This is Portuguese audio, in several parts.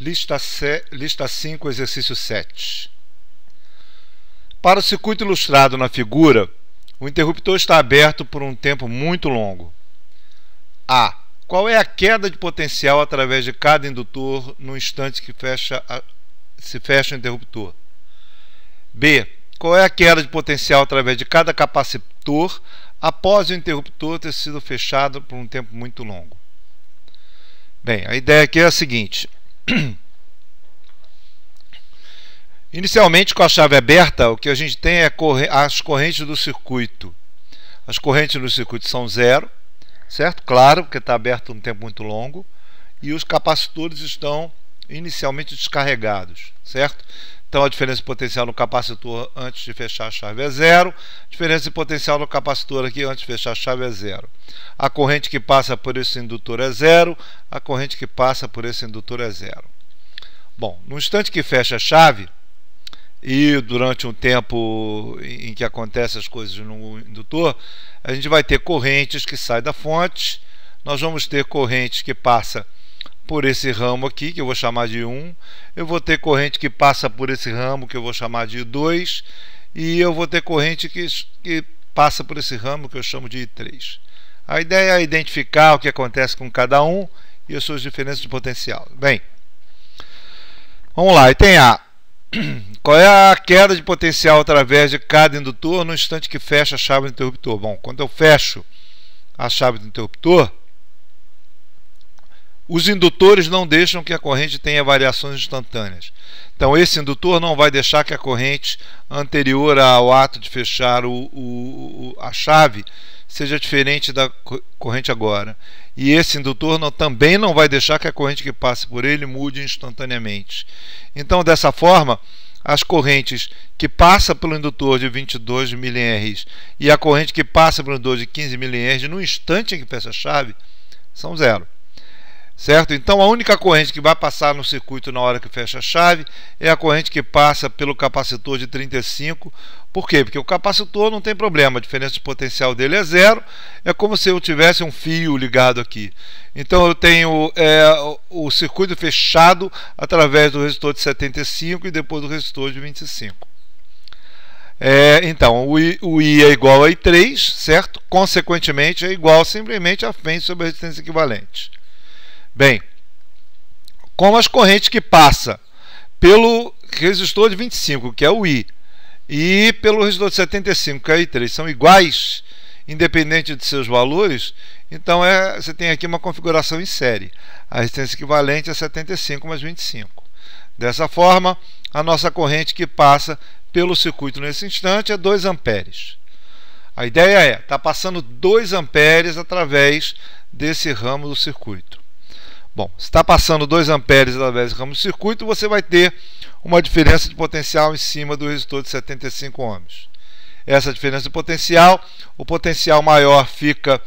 Lista 5, exercício 7. Para o circuito ilustrado na figura, o interruptor está aberto por um tempo muito longo. A. Qual é a queda de potencial através de cada indutor no instante que se fecha o interruptor? B. Qual é a queda de potencial através de cada capacitor após o interruptor ter sido fechado por um tempo muito longo? Bem, a ideia aqui é a seguinte. Inicialmente, com a chave aberta, o que a gente tem é as correntes do circuito. As correntes do circuito são zero, certo? Claro, porque está aberto um tempo muito longo. E os capacitores estão inicialmente descarregados, certo? Então, a diferença de potencial no capacitor antes de fechar a chave é zero. A diferença de potencial no capacitor aqui antes de fechar a chave é zero. A corrente que passa por esse indutor é zero. A corrente que passa por esse indutor é zero. Bom, no instante que fecha a chave, e durante um tempo em que acontecem as coisas no indutor, a gente vai ter correntes que saem da fonte. Nós vamos ter correntes que passam por esse ramo aqui, que eu vou chamar de 1. Eu vou ter corrente que passa por esse ramo, que eu vou chamar de 2. E eu vou ter corrente que passa por esse ramo, que eu chamo de 3. A ideia é identificar o que acontece com cada um e as suas diferenças de potencial. Bem, vamos lá. E tem A. Qual é a queda de potencial através de cada indutor no instante que fecha a chave do interruptor? Bom, quando eu fecho a chave do interruptor, os indutores não deixam que a corrente tenha variações instantâneas. Então, esse indutor não vai deixar que a corrente anterior ao ato de fechar a chave seja diferente da corrente agora. E esse indutor também não vai deixar que a corrente que passe por ele mude instantaneamente. Então, dessa forma, as correntes que passam pelo indutor de 22 mA e a corrente que passa pelo indutor de 15 mA no instante em que fecha a chave são zero. Certo? Então, a única corrente que vai passar no circuito na hora que fecha a chave é a corrente que passa pelo capacitor de 35. Por quê? Porque o capacitor não tem problema, a diferença de potencial dele é zero. É como se eu tivesse um fio ligado aqui. Então, eu tenho o circuito fechado através do resistor de 75 e depois do resistor de 25. Então, o I é igual a I3, certo? Consequentemente, é igual simplesmente a frente sobre a resistência equivalente. Bem, como as correntes que passam pelo resistor de 25, que é o I, e pelo resistor de 75, que é o I3, são iguais, independente de seus valores, então você tem aqui uma configuração em série. A resistência equivalente é 75 mais 25. Dessa forma, a nossa corrente que passa pelo circuito nesse instante é 2 amperes. A ideia está passando 2 amperes através desse ramo do circuito. Bom, se está passando 2 amperes através do ramo do circuito, você vai ter uma diferença de potencial em cima do resistor de 75 ohms. Essa diferença de potencial, o potencial maior fica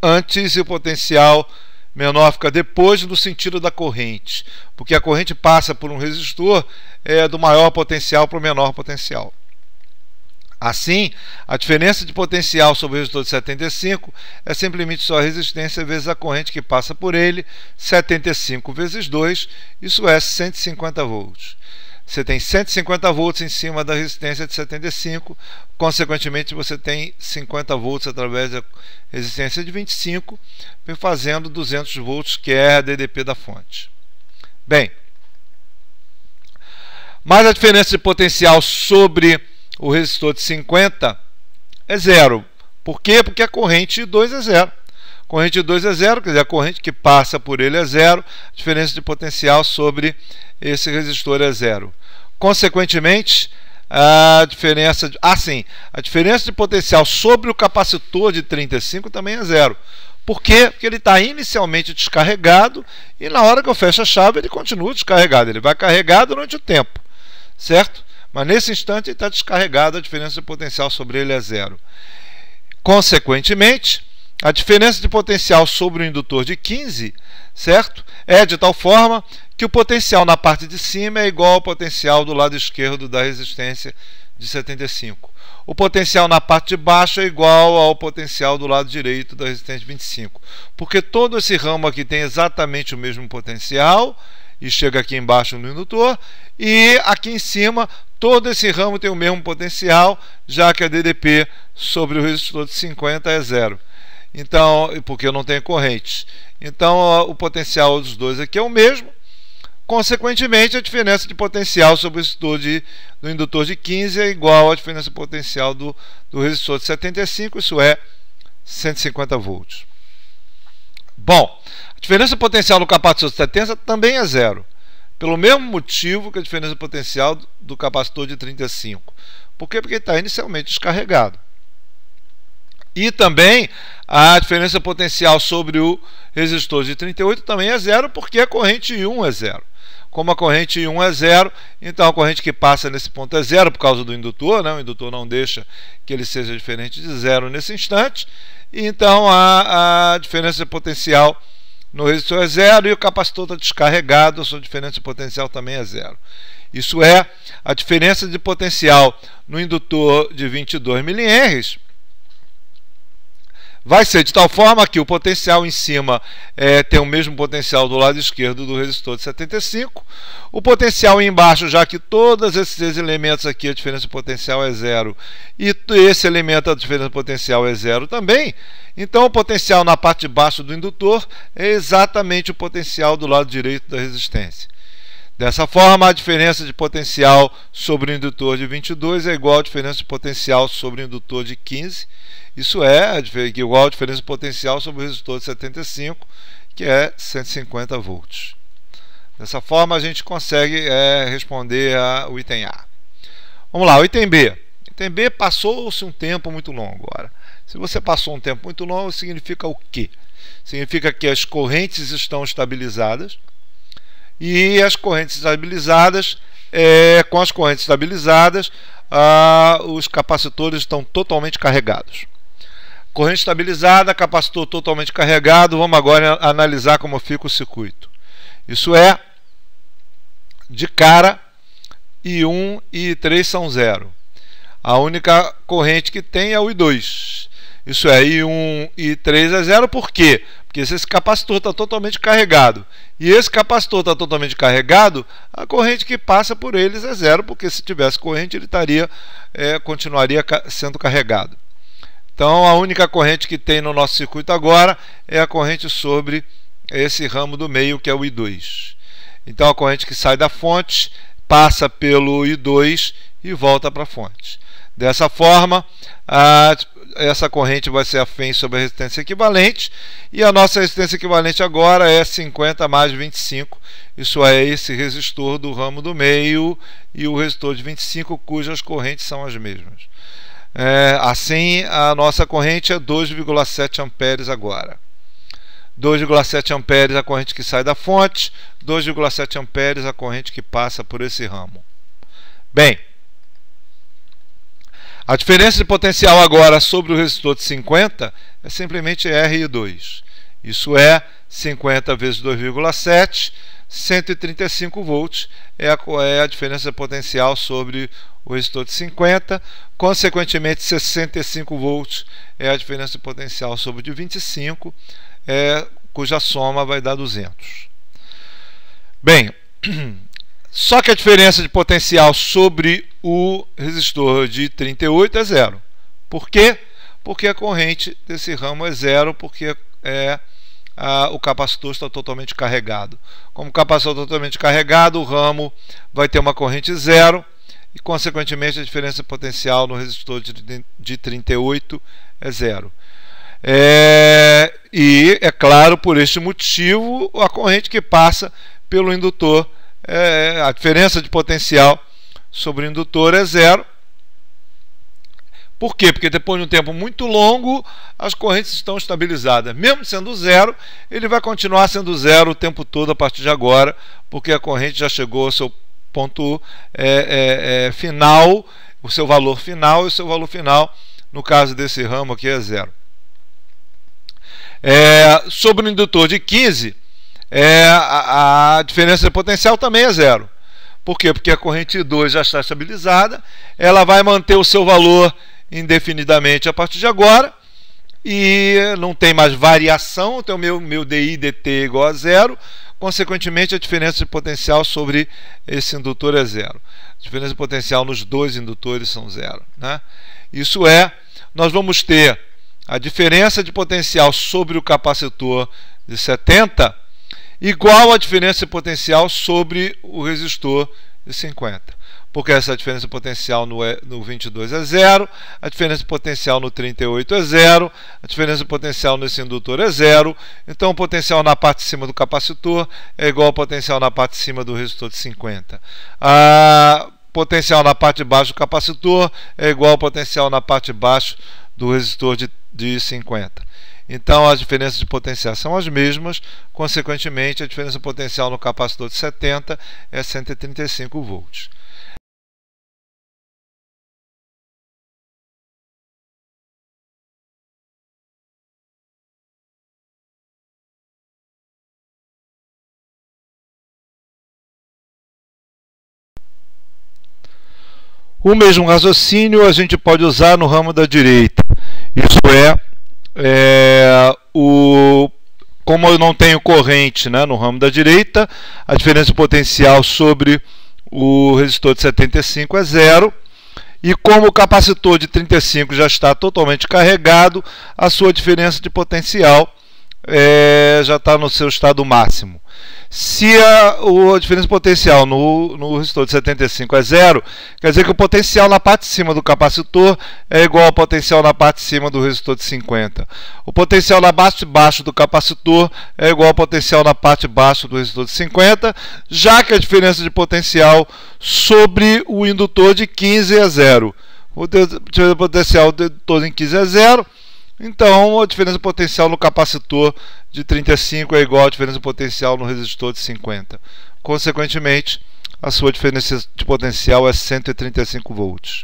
antes e o potencial menor fica depois no sentido da corrente, porque a corrente passa por um resistor do maior potencial para o menor potencial. Assim, a diferença de potencial sobre o resistor de 75 é simplesmente só a resistência vezes a corrente que passa por ele, 75 vezes 2, isso é 150 volts. Você tem 150 volts em cima da resistência de 75, consequentemente você tem 50 volts através da resistência de 25, fazendo 200 volts, que é a DDP da fonte. Bem, mas a diferença de potencial sobre o resistor de 50 é zero. Por quê? Porque a corrente 2 é zero. A corrente 2 é zero, quer dizer, a corrente que passa por ele é zero. A diferença de potencial sobre esse resistor é zero. Consequentemente, a diferença de potencial sobre o capacitor de 35 também é zero. Por quê? Porque ele está inicialmente descarregado e na hora que eu fecho a chave ele continua descarregado. Ele vai carregar durante o tempo, certo? Mas nesse instante ele está descarregado, a diferença de potencial sobre ele é zero. Consequentemente, a diferença de potencial sobre o indutor de 15, certo? É de tal forma que o potencial na parte de cima é igual ao potencial do lado esquerdo da resistência de 75. O potencial na parte de baixo é igual ao potencial do lado direito da resistência de 25. Porque todo esse ramo aqui tem exatamente o mesmo potencial e chega aqui embaixo no indutor, e aqui em cima todo esse ramo tem o mesmo potencial, já que a DDP sobre o resistor de 50 é zero. Então, porque eu não tenho correntes. Então, o potencial dos dois aqui é o mesmo. Consequentemente, a diferença de potencial sobre o resistor do indutor de 15 é igual à diferença de potencial do resistor de 75, isso é 150 volts. Bom, a diferença de potencial do capacitor de 70 também é zero, pelo mesmo motivo que a diferença de potencial do capacitor de 35. Por quê? Porque ele está inicialmente descarregado. E também a diferença potencial sobre o resistor de 38 também é zero, porque a corrente I1 é zero. Como a corrente I1 é zero, então a corrente que passa nesse ponto é zero por causa do indutor, né? O indutor não deixa que ele seja diferente de zero nesse instante. E então a diferença de potencial no resistor é zero e o capacitor está descarregado, a sua diferença de potencial também é zero. Isso é, a diferença de potencial no indutor de 22 mA vai ser de tal forma que o potencial em cima tem o mesmo potencial do lado esquerdo do resistor de 75. O potencial embaixo, já que todos esses elementos aqui a diferença de potencial é zero e esse elemento a diferença de potencial é zero também, então o potencial na parte de baixo do indutor é exatamente o potencial do lado direito da resistência. Dessa forma, a diferença de potencial sobre o indutor de 22 é igual à diferença de potencial sobre o indutor de 15. Isso é igual à diferença de potencial sobre o resistor de 75, que é 150 volts. Dessa forma, a gente consegue responder o item A. Vamos lá, o item B. O item B passou-se um tempo muito longo. Agora, se você passou um tempo muito longo, significa o quê? Significa que as correntes estão estabilizadas. E as correntes estabilizadas, com as correntes estabilizadas, os capacitores estão totalmente carregados. Corrente estabilizada, capacitor totalmente carregado. Vamos agora analisar como fica o circuito. Isso é, de cara, I1 e I3 são zero. A única corrente que tem é o I2. Isso é, I1 e I3 é zero. Por quê? Porque se esse capacitor está totalmente carregado e esse capacitor está totalmente carregado, a corrente que passa por eles é zero, porque se tivesse corrente ele continuaria sendo carregado. Então a única corrente que tem no nosso circuito agora é a corrente sobre esse ramo do meio, que é o I2. Então a corrente que sai da fonte passa pelo I2 e volta para a fonte. Dessa forma, essa corrente vai ser afim sobre a resistência equivalente, e a nossa resistência equivalente agora é 50 mais 25, isso é esse resistor do ramo do meio e o resistor de 25, cujas correntes são as mesmas. Assim, a nossa corrente é 2,7 amperes agora. 2,7 amperes a corrente que sai da fonte, 2,7 amperes a corrente que passa por esse ramo. Bem, a diferença de potencial agora sobre o resistor de 50 é simplesmente RI2. Isso é 50 vezes 2,7, 135 volts é a diferença de potencial sobre o resistor de 50. Consequentemente, 65 volts é a diferença de potencial sobre o de 25, cuja soma vai dar 200. Bem, só que a diferença de potencial sobre o resistor de 38 é zero. Por quê? Porque a corrente desse ramo é zero, porque o capacitor está totalmente carregado. Como o capacitor está totalmente carregado, o ramo vai ter uma corrente zero e, consequentemente, a diferença de potencial no resistor de 38 é zero. E, é claro, por este motivo, a corrente que passa pelo indutor, a diferença de potencial sobre o indutor é zero. Por quê? Porque depois de um tempo muito longo, as correntes estão estabilizadas. Mesmo sendo zero, ele vai continuar sendo zero o tempo todo a partir de agora, porque a corrente já chegou ao seu ponto final, o seu valor final, e o seu valor final, no caso desse ramo aqui, é zero. Sobre o indutor de 15, a diferença de potencial também é zero. Por quê? Porque a corrente 2 já está estabilizada, ela vai manter o seu valor indefinidamente a partir de agora, e não tem mais variação, então meu DI dt igual a zero, consequentemente a diferença de potencial sobre esse indutor é zero. A diferença de potencial nos dois indutores são zero, né? Isso nós vamos ter a diferença de potencial sobre o capacitor de 70 igual à diferença de potencial sobre o resistor de 50. Porque essa diferença de potencial no 22 é zero, a diferença de potencial no 38 é zero, a diferença de potencial nesse indutor é zero, então o potencial na parte de cima do capacitor é igual ao potencial na parte de cima do resistor de 50. A potencial na parte de baixo do capacitor é igual ao potencial na parte de baixo do resistor de 50. Então as diferenças de potencial são as mesmas, consequentemente a diferença de potencial no capacitor de 70 é 135 volts. O mesmo raciocínio a gente pode usar no ramo da direita. Isso como eu não tenho corrente, né, no ramo da direita, a diferença de potencial sobre o resistor de 75 é zero. E como o capacitor de 35 já está totalmente carregado, a sua diferença de potencial já está no seu estado máximo. Se a diferença de potencial no resistor de 75 é zero, quer dizer que o potencial na parte de cima do capacitor é igual ao potencial na parte de cima do resistor de 50. O potencial na parte de baixo do capacitor é igual ao potencial na parte de baixo do resistor de 50, já que a diferença de potencial sobre o indutor de 15 é zero. O diferença de potencial do indutor de 15 é zero. Então, a diferença de potencial no capacitor de 35 é igual à diferença de potencial no resistor de 50. Consequentemente, a sua diferença de potencial é 135 volts.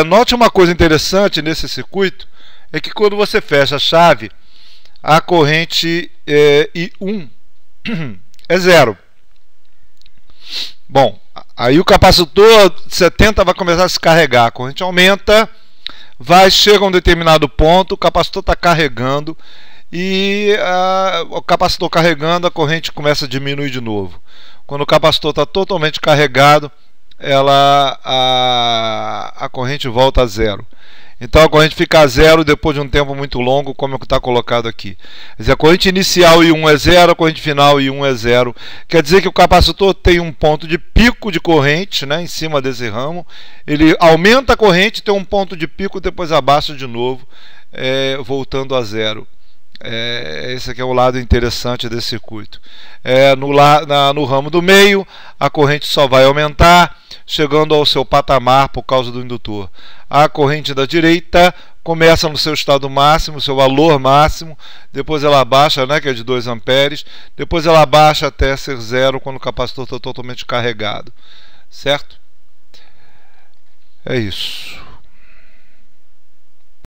Note uma coisa interessante nesse circuito, é que quando você fecha a chave, a corrente I1 é zero. Bom, aí o capacitor de 70 vai começar a se carregar, a corrente aumenta, chega a um determinado ponto, o capacitor está carregando e o capacitor carregando, a corrente começa a diminuir de novo. Quando o capacitor está totalmente carregado, a corrente volta a zero. Então a corrente fica a zero depois de um tempo muito longo, como é que está colocado aqui. Quer dizer, a corrente inicial I1 é zero, a corrente final I1 é zero. Quer dizer que o capacitor tem um ponto de pico de corrente, né, em cima desse ramo. Ele aumenta a corrente, tem um ponto de pico, depois abaixa de novo, voltando a zero. Esse aqui é o lado interessante desse circuito. No ramo do meio, a corrente só vai aumentar, chegando ao seu patamar por causa do indutor. A corrente da direita começa no seu estado máximo, seu valor máximo, depois ela baixa, né, que é de 2 amperes, depois ela baixa até ser zero quando o capacitor está totalmente carregado. Certo? É isso.